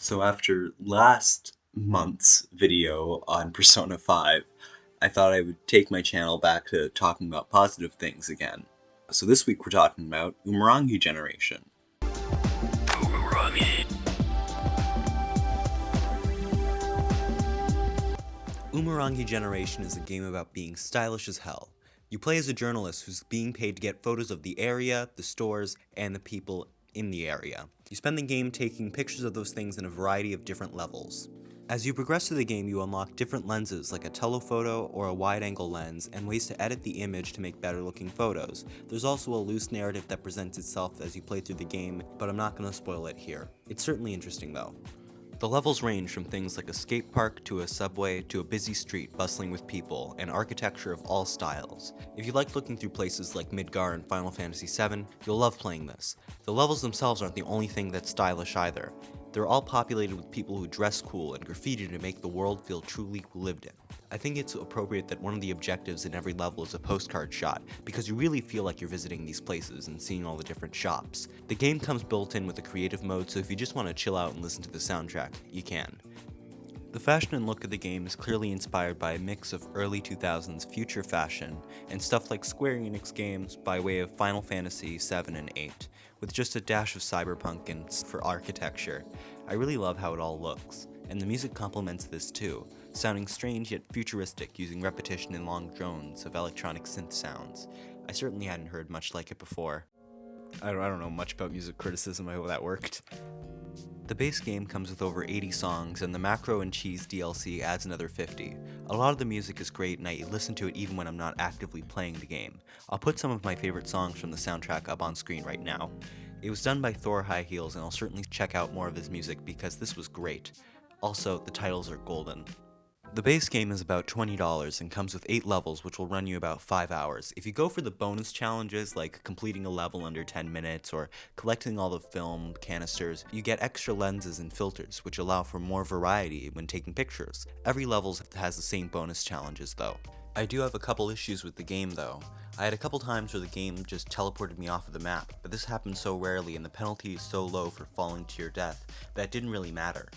So after last month's video on Persona 5, I thought I would take my channel back to talking about positive things again. So this week we're talking about Umurangi generation. Umurangi. Umurangi Generation is a game about being stylish as hell. You play as a journalist who's being paid to get photos of the area, the stores, and the people in the area. You spend the game taking pictures of those things in a variety of different levels. As you progress through the game, you unlock different lenses like a telephoto or a wide-angle lens and ways to edit the image to make better looking photos. There's also a loose narrative that presents itself as you play through the game, but I'm not going to spoil it here. It's certainly interesting though. The levels range from things like a skate park to a subway to a busy street bustling with people and architecture of all styles. If you like looking through places like Midgar and Final Fantasy VII, you'll love playing this. The levels themselves aren't the only thing that's stylish either. They're all populated with people who dress cool and graffiti to make the world feel truly lived in. I think it's appropriate that one of the objectives in every level is a postcard shot, because you really feel like you're visiting these places and seeing all the different shops. The game comes built in with a creative mode, so if you just want to chill out and listen to the soundtrack, you can. The fashion and look of the game is clearly inspired by a mix of early 2000s future fashion and stuff like Square Enix games by way of Final Fantasy VII and VIII, with just a dash of cyberpunk and for architecture. I really love how it all looks, and the music complements this too, sounding strange yet futuristic using repetition and long drones of electronic synth sounds. I certainly hadn't heard much like it before. I don't know much about music criticism, I hope that worked. The base game comes with over 80 songs, and the Macro and Cheese DLC adds another 50. A lot of the music is great, and I listen to it even when I'm not actively playing the game. I'll put some of my favorite songs from the soundtrack up on screen right now. It was done by Thor High Heels, and I'll certainly check out more of his music because this was great. Also, the titles are golden. The base game is about $20 and comes with 8 levels, which will run you about 5 hours. If you go for the bonus challenges like completing a level under 10 minutes or collecting all the film canisters, you get extra lenses and filters, which allow for more variety when taking pictures. Every level has the same bonus challenges though. I do have a couple issues with the game though. I had a couple times where the game just teleported me off of the map, but this happened so rarely and the penalty is so low for falling to your death that it didn't really matter.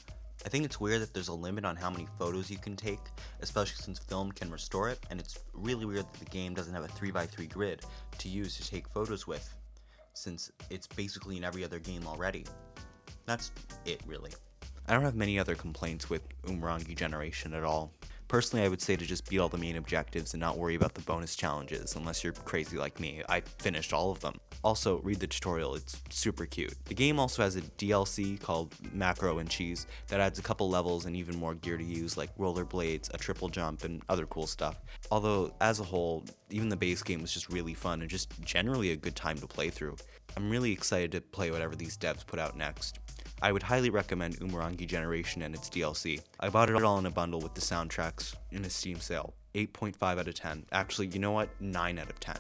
I think it's weird that there's a limit on how many photos you can take, especially since film can restore it, and it's really weird that the game doesn't have a 3x3 grid to use to take photos with, since it's basically in every other game already. That's it, really. I don't have many other complaints with Umurangi Generation at all. Personally, I would say to just beat all the main objectives and not worry about the bonus challenges, unless you're crazy like me. I finished all of them. Also, read the tutorial, it's super cute. The game also has a DLC called Macro and Cheese that adds a couple levels and even more gear to use, like rollerblades, a triple jump, and other cool stuff. Although, as a whole, even the base game was just really fun and just generally a good time to play through. I'm really excited to play whatever these devs put out next. I would highly recommend Umurangi Generation and its DLC. I bought it all in a bundle with the soundtracks in a Steam sale. 8.5 out of 10. Actually, you know what? 9 out of 10.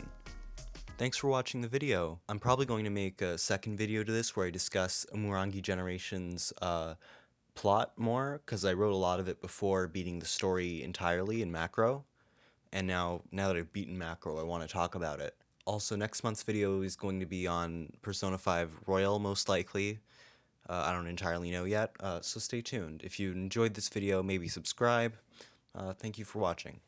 Thanks for watching the video. I'm probably going to make a second video to this where I discuss Umurangi Generation's plot more, because I wrote a lot of it before beating the story entirely in Macro. And now that I've beaten Macro, I want to talk about it. Also, next month's video is going to be on Persona 5 Royal, most likely. I don't entirely know yet, so stay tuned. If you enjoyed this video, maybe subscribe. Thank you for watching.